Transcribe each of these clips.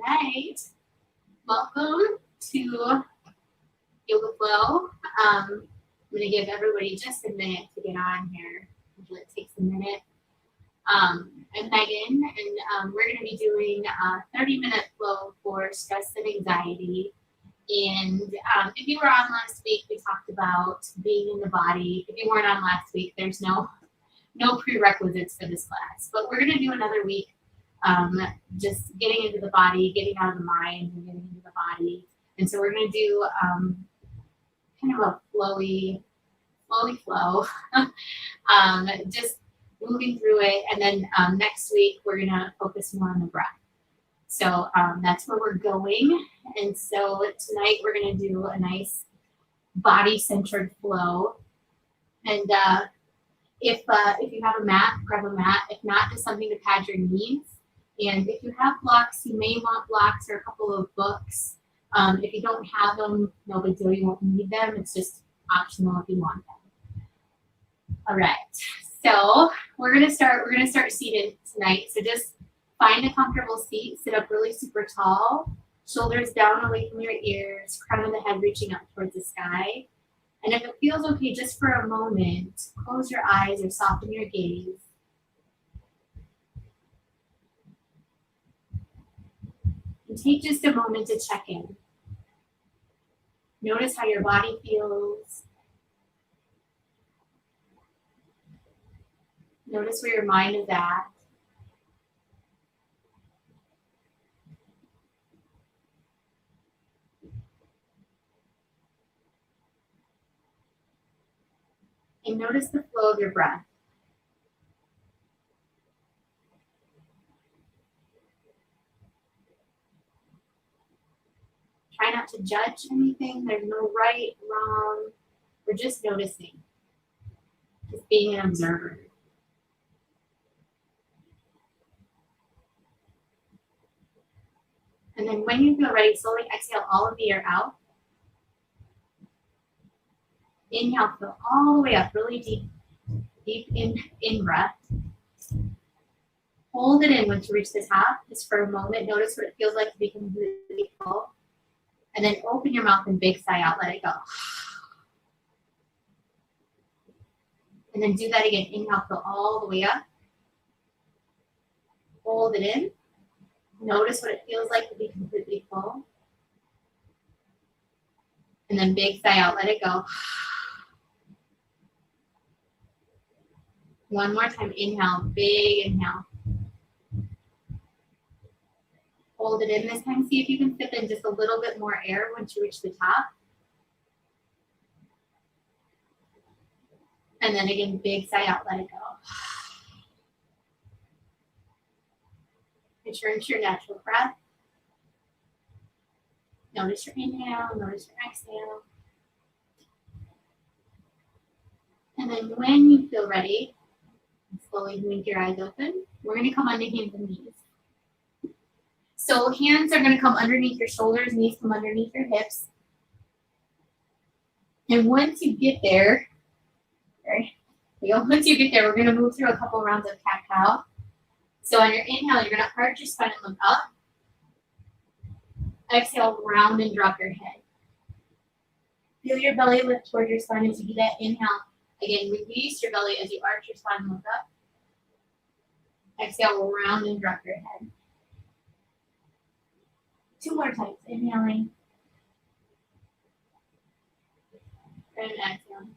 right. Welcome to Yoga Flow. I'm going to give everybody just a minute to get on here. Usually it takes a minute. I'm Megan, and we're going to be doing a 30-minute flow for stress and anxiety. And if you were on last week, we talked about being in the body. If you weren't on last week, there's no prerequisites for this class. But we're going to do another week. Just getting into the body, getting out of the mind, and getting into the body. And so we're going to do kind of a flowy flow, just moving through it. And then next week, we're going to focus more on the breath. So that's where we're going. And so tonight, we're going to do a nice body-centered flow. And if you have a mat, grab a mat. If not, just something to pad your knees. And if you have blocks, you may want blocks or a couple of books. If you don't have them, no big deal, you won't need them. It's just optional if you want them. All right, so we're gonna start seated tonight. So just find a comfortable seat, sit up really super tall, shoulders down away from your ears, crown of the head reaching up towards the sky. And if it feels okay, just for a moment, close your eyes or soften your gaze. And take just a moment to check in. Notice how your body feels. Notice where your mind is at. And notice the flow of your breath. Try not to judge anything. There's no right, wrong. We're just noticing. Just being an observer. And then when you feel ready, slowly exhale all of the air out. Inhale, fill all the way up, really deep in breath. Hold it in once you reach the top, just for a moment. Notice what it feels like to be completely full. And then open your mouth and big sigh out, let it go. And then do that again. Inhale, fill all the way up. Hold it in. Notice what it feels like to be completely full. And then big sigh out, let it go. One more time, inhale, big inhale. Hold it in this time. See if you can fit in just a little bit more air once you reach the top. And then again, big sigh out, let it go. Return to your natural breath. Notice your inhale, notice your exhale. And then when you feel ready, slowly blink your eyes open. We're going to come onto hands and knees. So hands are going to come underneath your shoulders, knees come underneath your hips. And once you get there, once you get there, we're going to move through a couple rounds of cat-cow. So on your inhale, you're going to arch your spine and look up. Exhale, round and drop your head. Feel your belly lift toward your spine as you do that. Inhale. Again, release your belly as you arch your spine and look up. Exhale, round and drop your head. 2 more times. Inhaling. And exhaling.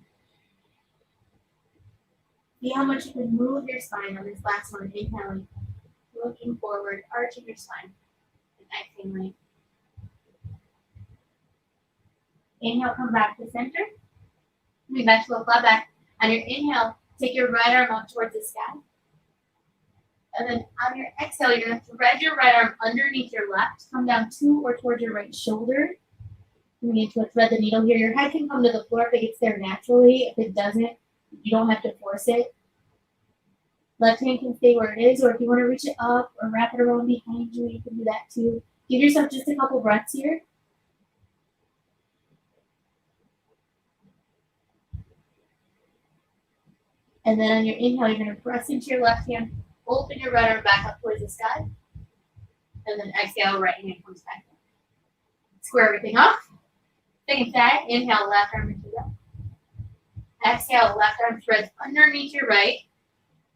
See how much you can move your spine on this last one. Inhaling. Looking forward, arching your spine. And exhaling. Inhale, come back to center. Moving back to a flat back. On your inhale, take your right arm up towards the sky. And then on your exhale, you're going to thread your right arm underneath your left. Come down to or towards your right shoulder. You need to thread the needle here. Your head can come to the floor if it gets there naturally. If it doesn't, you don't have to force it. Left hand can stay where it is, or if you want to reach it up or wrap it around behind you, you can do that too. Give yourself just a couple breaths here. And then on your inhale, you're going to press into your left hand, open your right arm back up towards the sky. And then exhale, right hand comes back. Square everything off. Second side, inhale, left arm reaches up. Exhale, left arm spreads underneath your right.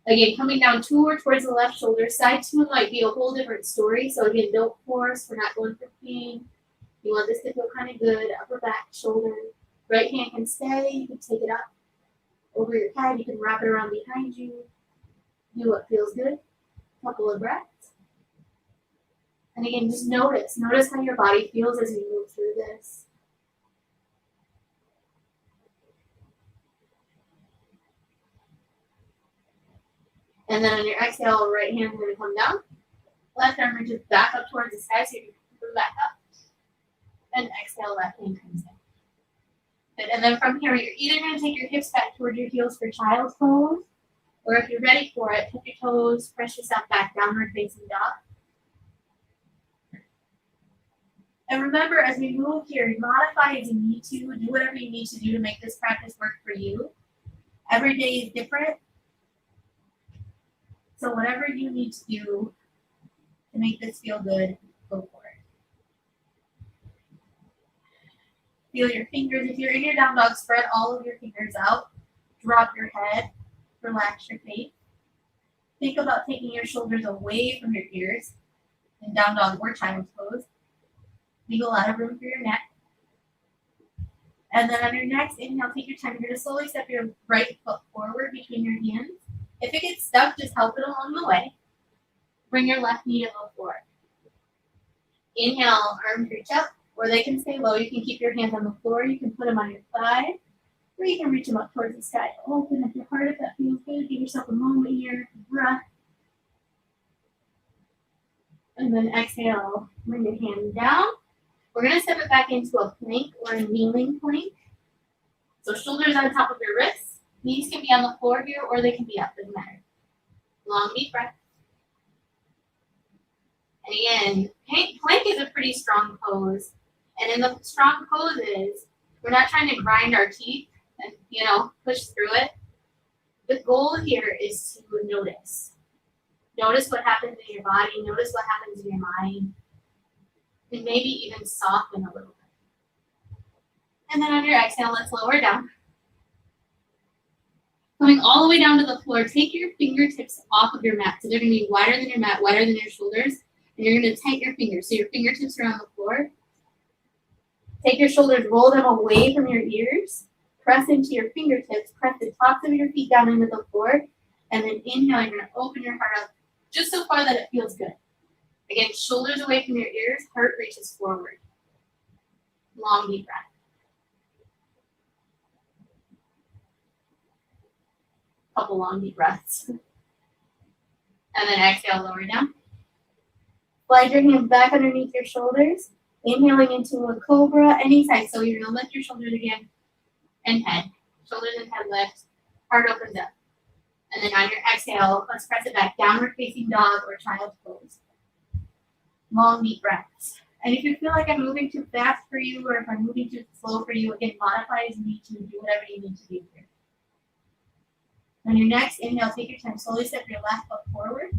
Again, coming down towards the left shoulder. Side two might be a whole different story. So again, don't force. We're not going for pain. You want this to feel kind of good. Upper back, shoulder. Right hand can stay. You can take it up over your head. You can wrap it around behind you. Do what feels good. Couple of breaths. And again, just notice. Notice how your body feels as you move through this. And then on your exhale, right hand is going to come down. Left arm reaches back up towards the sky, so you can move back up. And exhale, left hand comes down. Good. And then from here, you're either going to take your hips back towards your heels for child's pose, or if you're ready for it, tuck your toes, press yourself back, downward facing dog. And remember, as we move here, modify as you need to, do whatever you need to do to make this practice work for you. Every day is different. So whatever you need to do to make this feel good, go for it. Feel your fingers. If you're in your down dog, spread all of your fingers out. Drop your head. Relax your face. Think about taking your shoulders away from your ears in down dog or child's pose. Leave a lot of room for your neck. And then on your next inhale, take your time. You're going to slowly step your right foot forward between your hands. If it gets stuck, just help it along the way. Bring your left knee to the floor. Inhale, arms reach up, or they can stay low. You can keep your hands on the floor. You can put them on your thigh, or you can reach them up towards the sky. Open up your heart if that feels good. Give yourself a moment here, breath. And then exhale, bring your hand down. We're going to step it back into a plank or a kneeling plank. So shoulders on top of your wrists. Knees can be on the floor here, or they can be up, doesn't matter. Long deep breath. And again, plank is a pretty strong pose. And in the strong poses, we're not trying to grind our teeth and, push through it. The goal here is to notice. Notice what happens in your body. Notice what happens in your mind. And maybe even soften a little bit. And then on your exhale, let's lower down. Coming all the way down to the floor, take your fingertips off of your mat. So they're going to be wider than your mat, wider than your shoulders. And you're going to tighten your fingers. So your fingertips are on the floor. Take your shoulders, roll them away from your ears. Press into your fingertips. Press the tops of your feet down into the floor. And then inhale, you're going to open your heart up just so far that it feels good. Again, shoulders away from your ears, heart reaches forward. Long, deep breath. Couple long, deep breaths. And then exhale, lower down. Slide your hands back underneath your shoulders. Inhaling into a cobra, any side. So you're going to lift your shoulders again and head. Shoulders and head lift. Heart opens up. And then on your exhale, let's press it back. Downward facing dog or child's pose. Long, deep breaths. And if you feel like I'm moving too fast for you, or if I'm moving too slow for you, again, modify as you need to. Do whatever you need to do here. On your next inhale, take your time. Slowly step your left foot forward.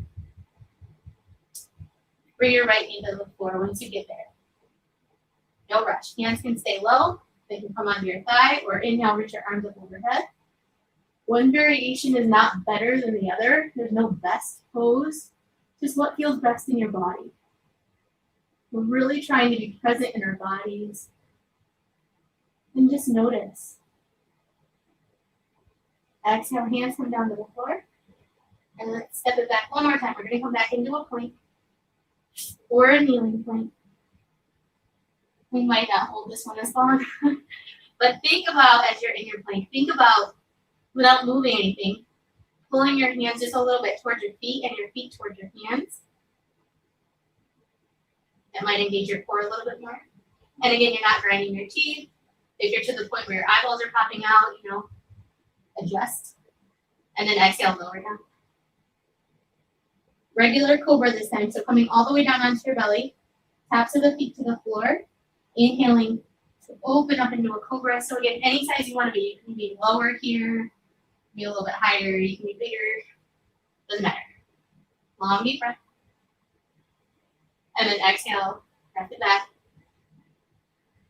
Bring your right knee to the floor once you get there. No rush. Hands can stay low. They can come onto your thigh, or inhale, reach your arms up overhead. One variation is not better than the other. There's no best pose. Just what feels best in your body. We're really trying to be present in our bodies. And just notice. Exhale, hands come down to the floor. And let's step it back one more time. We're going to come back into a plank or a kneeling plank. We might not hold this one as long. But think about, as you're in your plank, think about, without moving anything, pulling your hands just a little bit towards your feet and your feet towards your hands. That might engage your core a little bit more. And again, you're not grinding your teeth. If you're to the point where your eyeballs are popping out, adjust. And then exhale, lower down. Regular cobra this time. So coming all the way down onto your belly. Taps of the feet to the floor. Inhaling to open up into a cobra. So again, any size you want to be. You can be lower here. Be a little bit higher. You can be bigger. Doesn't matter. Long deep breath. And then exhale, press it back.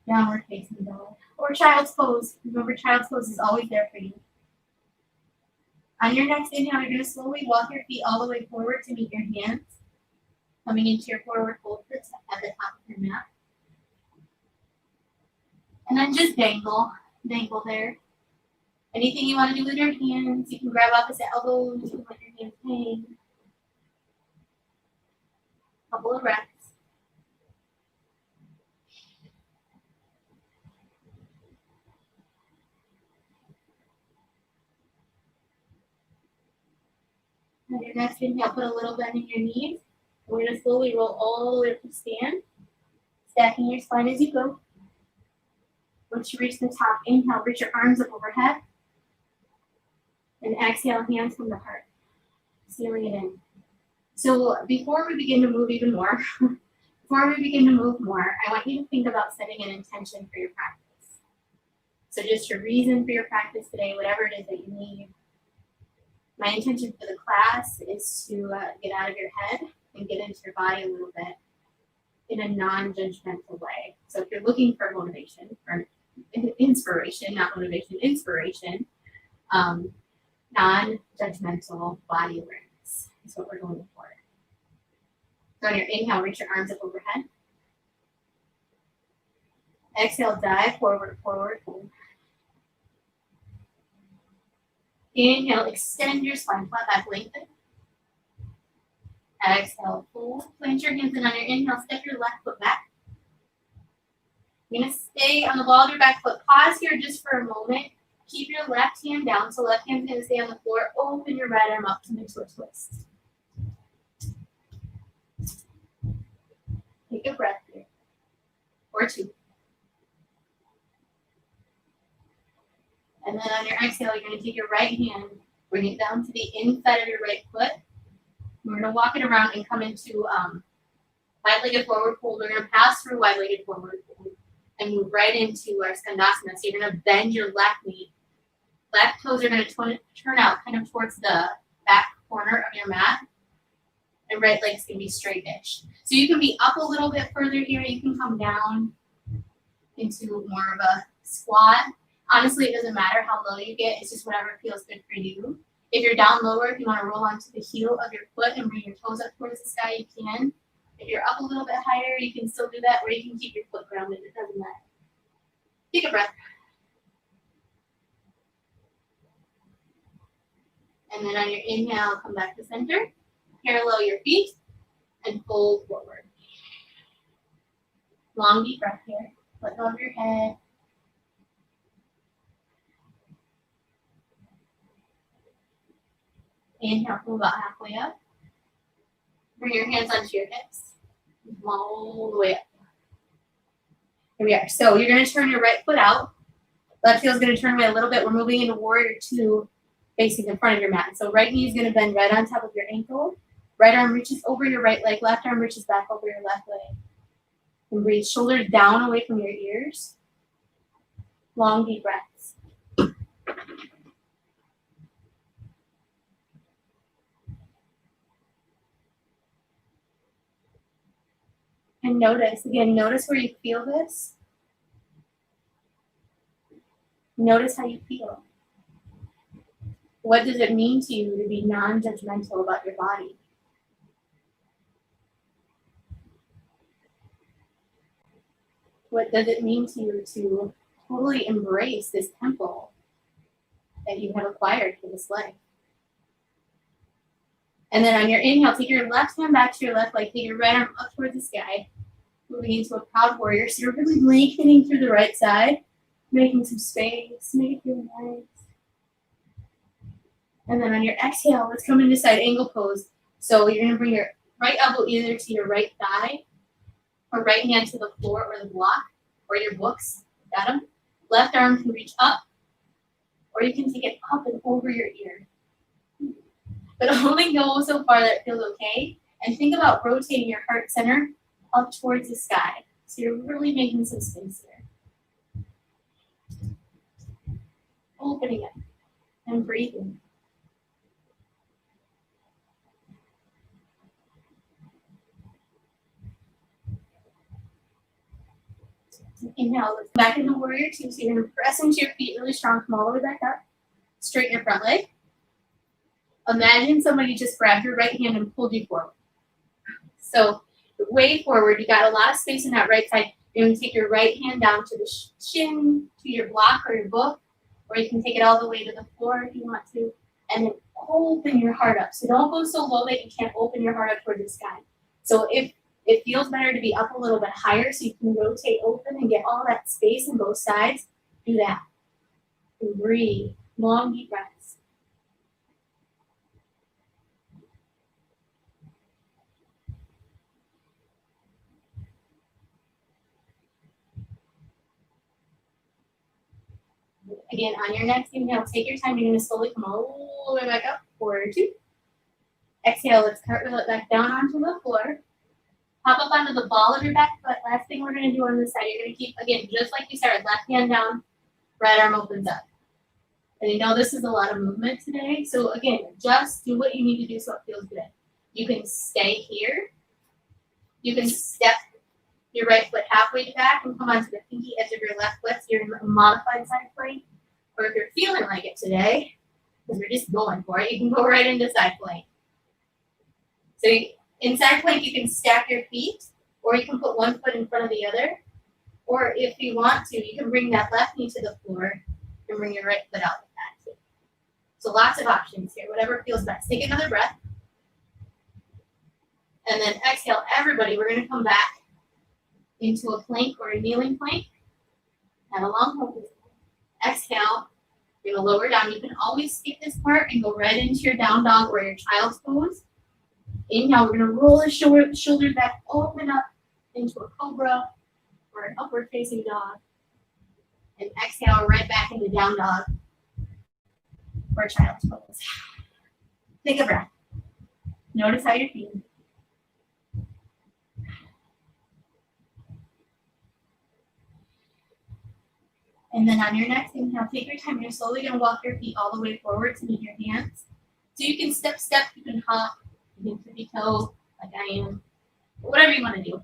Downward facing dog. Or child's pose. Remember, child's pose is always there for you. On your next inhale, you're going to slowly walk your feet all the way forward to meet your hands. Coming into your forward fold at the top of your mat. And then just dangle there. Anything you want to do with your hands, you can grab opposite elbows, you can let your hands hang. Couple of breaths. On your next inhale, put a little bend in your knees. We're going to slowly roll all the way up to stand, stacking your spine as you go. Once you reach the top, inhale, reach your arms up overhead. And exhale, hands from the heart, sealing it in. So before we begin to move even more, I want you to think about setting an intention for your practice. So just your reason for your practice today, whatever it is that you need. My intention for the class is to get out of your head and get into your body a little bit in a non-judgmental way. So if you're looking for motivation, or inspiration, not motivation, inspiration, non-judgmental body awareness is what we're going for. So on your inhale, reach your arms up overhead. Exhale, dive forward, forward, fold. Inhale, extend your spine, flat back, lengthen. Exhale, fold. Plant your hands in on your inhale, step your left foot back. You're going to stay on the ball of your back foot. Pause here just for a moment. Keep your left hand down, so left hand's going to stay on the floor. Open your right arm up, come into a twist. Take a breath here, or two. And then on your exhale, you're going to take your right hand, bring it down to the inside of your right foot. We're going to walk it around and come into wide-legged forward fold. We're going to pass through wide-legged forward fold and move right into our skandasana. So you're going to bend your left knee. Left toes are going to turn out kind of towards the back corner of your mat. And right leg's going to be straight-ish. So you can be up a little bit further here. You can come down into more of a squat. Honestly, it doesn't matter how low you get. It's just whatever feels good for you. If you're down lower, if you want to roll onto the heel of your foot and bring your toes up towards the sky, you can. If you're up a little bit higher, you can still do that, or you can keep your foot grounded. It doesn't matter. Take a breath. And then on your inhale, come back to center. Parallel your feet and fold forward. Long, deep breath here. Let go of your head. Inhale, pull about halfway up. Bring your hands onto your hips. All the way up. Here we are. So you're going to turn your right foot out. Left heel is going to turn away a little bit. We're moving into warrior two, facing in front of your mat. So right knee is going to bend right on top of your ankle. Right arm reaches over your right leg. Left arm reaches back over your left leg. And breathe. Shoulders down away from your ears. Long, deep breaths. And notice, again, notice where you feel this. Notice how you feel. What does it mean to you to be non-judgmental about your body? What does it mean to you to totally embrace this temple that you have acquired for this life? And then on your inhale, take your left hand back to your left leg, take your right arm up towards the sky, moving into a proud warrior. So you're really lengthening through the right side, making some space, make it feel nice. And then on your exhale, let's come into side angle pose. So you're gonna bring your right elbow either to your right thigh, or right hand to the floor or the block, or your books, got them. Left arm can reach up, or you can take it up and over your ear. But only go so far that it feels okay. And think about rotating your heart center up towards the sky. So you're really making some space here. Opening it and breathing. Inhale, let's back into warrior two. So you're gonna press into your feet really strong, come all the way back up. Straighten your front leg. Imagine somebody just grabbed your right hand and pulled you forward. So way forward, you got a lot of space in that right side. You're gonna take your right hand down to the shin, to your block or your book, or you can take it all the way to the floor if you want to, and then open your heart up. So don't go so low that you can't open your heart up towards the sky. So if it feels better to be up a little bit higher so you can rotate open and get all that space on both sides, do that. And breathe. Long, deep breaths. Again, on your next inhale, take your time. You're going to slowly come all the way back up. Warrior two. Exhale, let's cartwheel it back down onto the floor. Hop up onto the ball of your back foot. Last thing we're going to do on this side, you're going to keep, again, just like we started, left hand down, right arm opens up. And you know this is a lot of movement today. So again, just do what you need to do so it feels good. You can stay here. You can step your right foot halfway back and come onto the pinky edge of your left foot. So you're in a modified side plank. Or if you're feeling like it today, because we're just going for it, you can go right into side plank. So in side plank, you can stack your feet, or you can put one foot in front of the other. Or if you want to, you can bring that left knee to the floor and bring your right foot out like that too. So lots of options here, whatever feels best. Take another breath. And then exhale, everybody, we're gonna come back into a plank or a kneeling plank. Have a long hold. Exhale, you're gonna lower down. You can always skip this part and go right into your down dog or your child's pose. Inhale, we're gonna roll the shoulders back, open up into a cobra or an upward facing dog. And exhale, right back into down dog or child's pose. Take a breath. Notice how you're feeling. And then on your next inhale, take your time. You're slowly going to walk your feet all the way forward to meet your hands. So you can step, you can hop, you can tippy toe like I am, whatever you want to do.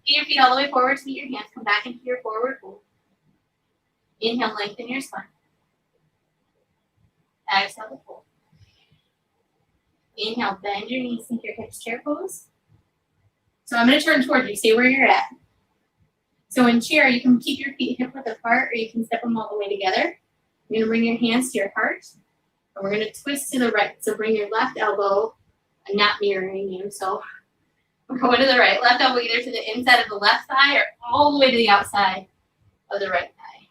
Get your feet all the way forward to meet your hands. Come back into your forward fold. Inhale, lengthen your spine. Exhale to fold. Inhale, bend your knees, sink your hips, chair pose. So I'm going to turn towards you. Stay where you're at. So in chair, you can keep your feet hip width apart, or you can step them all the way together. You're going to bring your hands to your heart, and we're going to twist to the right. So bring your left elbow, I'm not mirroring you, so we're going to the right. Left elbow either to the inside of the left thigh or all the way to the outside of the right thigh.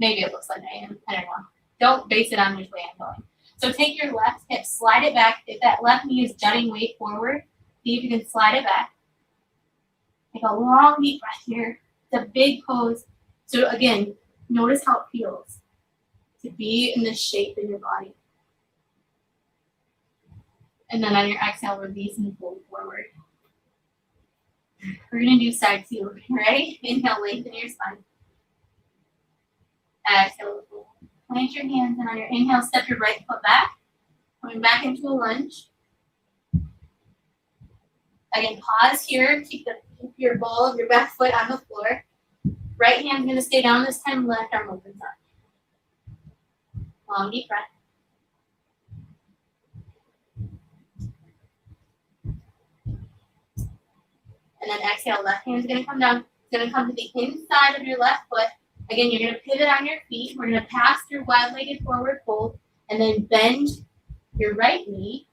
Maybe it looks like I am. I don't know. Don't base it on which way I'm going. So take your left hip, slide it back. If that left knee is jutting weight forward, see if you can slide it back. Take a long, deep breath here. It's a big pose. So again, notice how it feels to be in this shape in your body. And then on your exhale, release and fold forward. We're going to do side two. Ready? Inhale, lengthen your spine. Exhale, fold. Plant your hands, and on your inhale, step your right foot back. Coming back into a lunge. Again, pause here. Keep your ball of your back foot on the floor. Right hand's going to stay down this time. Left arm opens up. Long, deep breath. And then exhale, left hand's going to come down. It's going to come to the inside of your left foot. Again, you're going to pivot on your feet. We're going to pass through wide-legged forward fold, and then bend your right knee.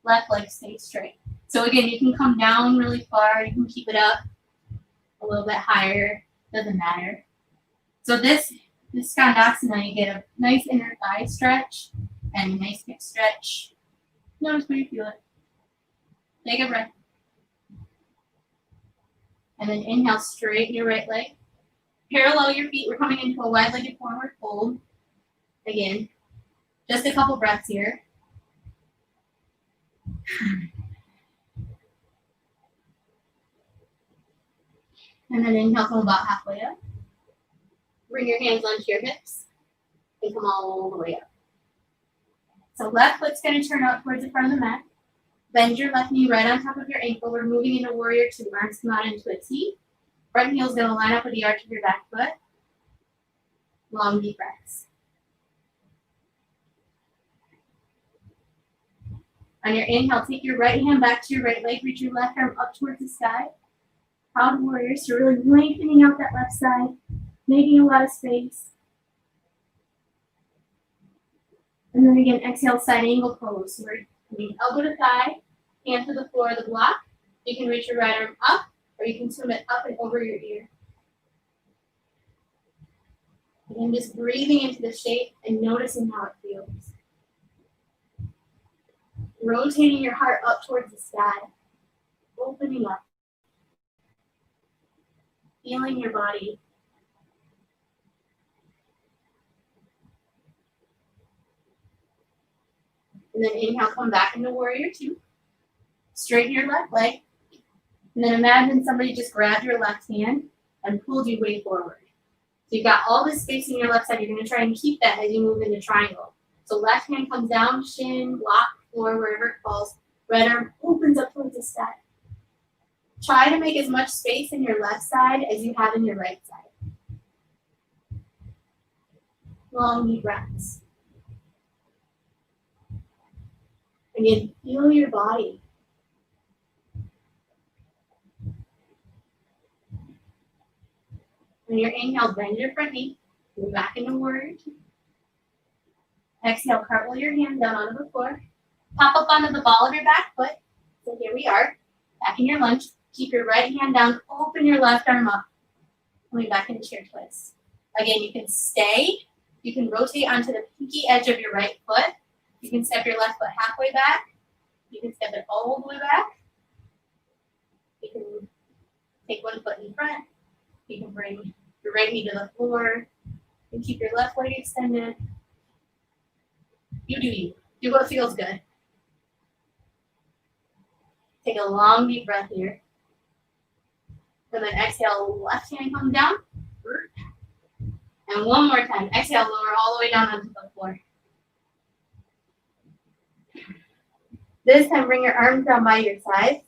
Left leg stays straight. So again, you can come down really far. You can keep it up a little bit higher. Doesn't matter. So this Skandasana, you get a nice inner thigh stretch and a nice hip stretch. Notice where you feel it. Take a breath. And then inhale, straighten your right leg. Parallel your feet. We're coming into a wide-legged forward fold. Again, just a couple breaths here. And then inhale, come about halfway up. Bring your hands onto your hips and come all the way up. So left foot's going to turn out towards the front of the mat. Bend your left knee right on top of your ankle. We're moving into warrior two. Arms come out into a T. Front heel's going to line up with the arch of your back foot. Long, deep breaths. On your inhale, take your right hand back to your right leg. Reach your left arm up towards the sky. Proud warrior. So really lengthening out that left side, making a lot of space. And then again, exhale, side angle pose. So we're doing elbow to thigh, hand to the floor of the block. You can reach your right arm up, or you can swim it up and over your ear. Again, just breathing into the shape and noticing how it feels. Rotating your heart up towards the sky. Opening up. Feeling your body. And then inhale, come back into warrior two. Straighten your left leg. And then imagine somebody just grabbed your left hand and pulled you way forward. So you've got all this space in your left side. You're going to try and keep that as you move into triangle. So left hand comes down, shin, block, floor, wherever it falls. Right arm opens up towards the sky. Try to make as much space in your left side as you have in your right side. Long, deep breaths. Again, feel your body. On your inhale, bend your front knee. Move back into warrior two. Exhale, cartwheel your hand down onto the floor. Pop up onto the ball of your back foot. So here we are. Back in your lunge. Keep your right hand down. Open your left arm up. Coming back into chair twist. Again, you can stay. You can rotate onto the pinky edge of your right foot. You can step your left foot halfway back. You can step it all the way back. You can take one foot in front. You can bring your right knee to the floor. You can keep your left leg extended. You do you. Do what feels good. Take a long, deep breath here. And then exhale, left hand comes down. And one more time. Exhale, lower all the way down onto the floor. This time, bring your arms down by your sides.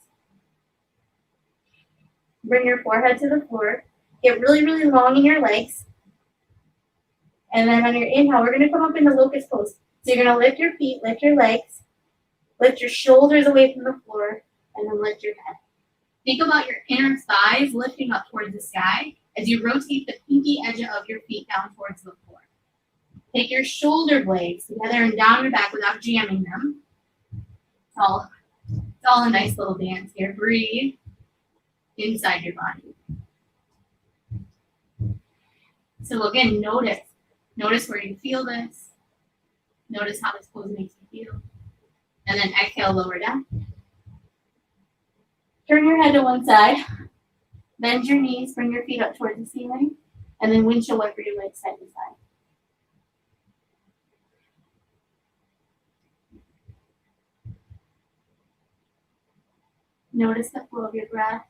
Bring your forehead to the floor. Get really, really long in your legs. And then on your inhale, we're going to come up into locust pose. So you're going to lift your feet, lift your legs, lift your shoulders away from the floor, and then lift your head. Think about your inner thighs lifting up towards the sky as you rotate the pinky edge of your feet down towards the floor. Take your shoulder blades together and down your back without jamming them. It's all a nice little dance here. Breathe inside your body. So again, notice where you feel this. Notice how this pose makes you feel. And then exhale, lower down. Turn your head to one side. Bend your knees, bring your feet up towards the ceiling. And then windshield wiper your legs side to side. Notice the flow of your breath.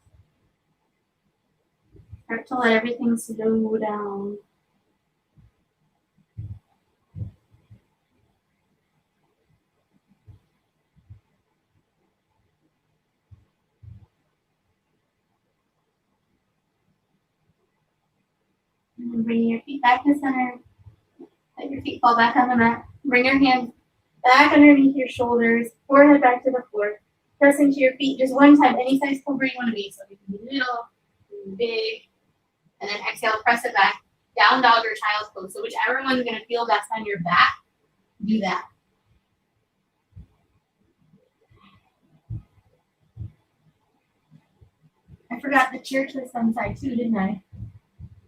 Start to let everything slow down. And then bring your feet back to center. Let your feet fall back on the mat. Bring your hands back underneath your shoulders. Forehead back to the floor. Press into your feet just one time. Any size cobra you want to be. So you can be little, big. And then exhale, press it back. Down dog or child's pose. So whichever one's going to feel best on your back, do that. I forgot the chair twist on the side too, didn't I?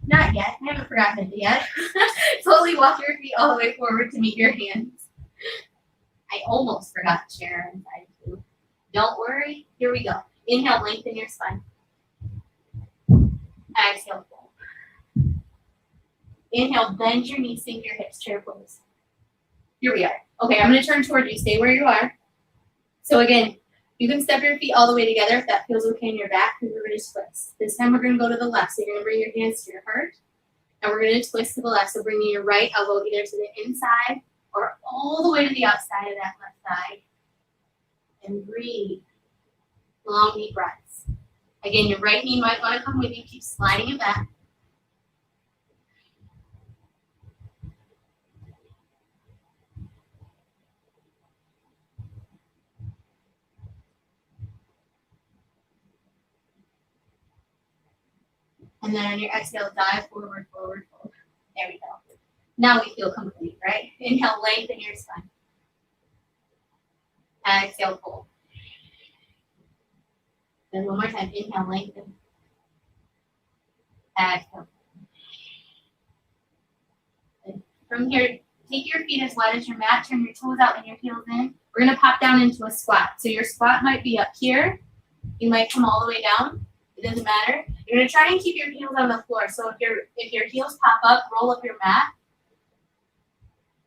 Not yet. I haven't forgotten it yet. Slowly walk your feet all the way forward to meet your hands. I almost forgot the chair on the side too. Don't worry. Here we go. Inhale, lengthen your spine. Exhale, fold. Inhale, bend your knees, sink your hips, chair pose. Here we are. Okay, I'm going to turn toward you. Stay where you are. So again, you can step your feet all the way together if that feels okay in your back, because we're going to twist. This time we're going to go to the left. So you're going to bring your hands to your heart, and we're going to twist to the left. So bringing your right elbow either to the inside or all the way to the outside of that left thigh. and breathe. Long, deep breaths. Again, your right knee might want to come with you. Keep sliding it back. And then on your exhale, dive forward, forward, forward. There we go. Now we feel complete, right? Inhale, lengthen your spine. Exhale, pull. Then one more time. Inhale, lengthen. Exhale. And from here, take your feet as wide as your mat. Turn your toes out and your heels in. We're going to pop down into a squat. So your squat might be up here. You might come all the way down. It doesn't matter. You're going to try and keep your heels on the floor. So if your heels pop up, roll up your mat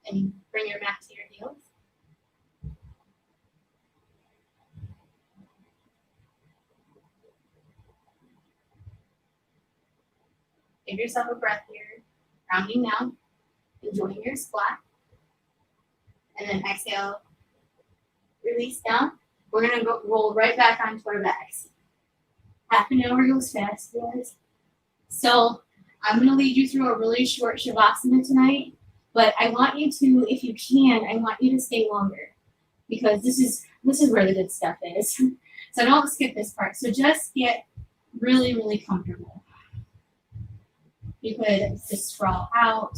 and bring your mat to your heels. Give yourself a breath here. Rounding down. Enjoying your squat. And then exhale. Release down. We're going to go roll right back onto our backs. Half an hour goes fast, guys. So I'm going to lead you through a really short Shavasana tonight. But I want you to, if you can, I want you to stay longer. Because this is where the good stuff is. So don't skip this part. So just get really, really comfortable. You could just sprawl out.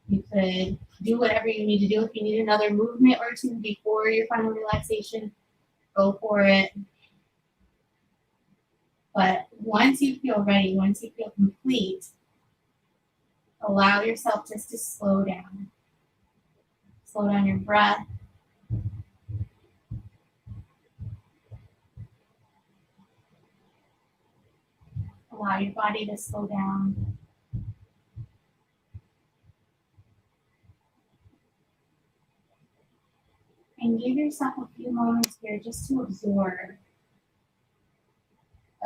You could do whatever you need to do. If you need another movement or two before your final relaxation, go for it. But once you feel ready, once you feel complete, allow yourself just to slow down. Slow down your breath. Allow your body to slow down. And give yourself a few moments here just to absorb.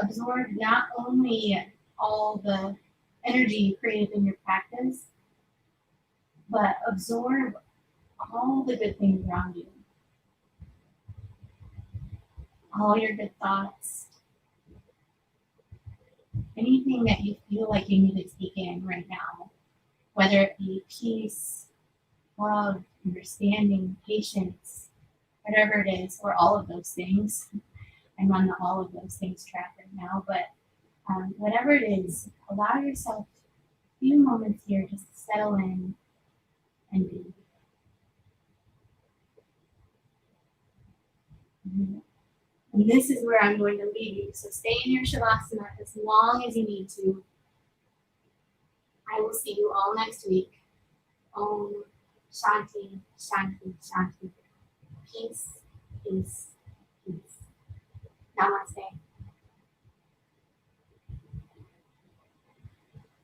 Absorb not only all the energy you created in your practice, but absorb all the good things around you. All your good thoughts. Anything that you feel like you need to take in right now, whether it be peace, love, understanding, patience, whatever it is, or all of those things. I'm on the all of those things track right now, but whatever it is, allow yourself a few moments here just to settle in and be. And this is where I'm going to leave you. So stay in your Shavasana as long as you need to. I will see you all next week. Om Shanti, Shanti, Shanti. Peace, peace.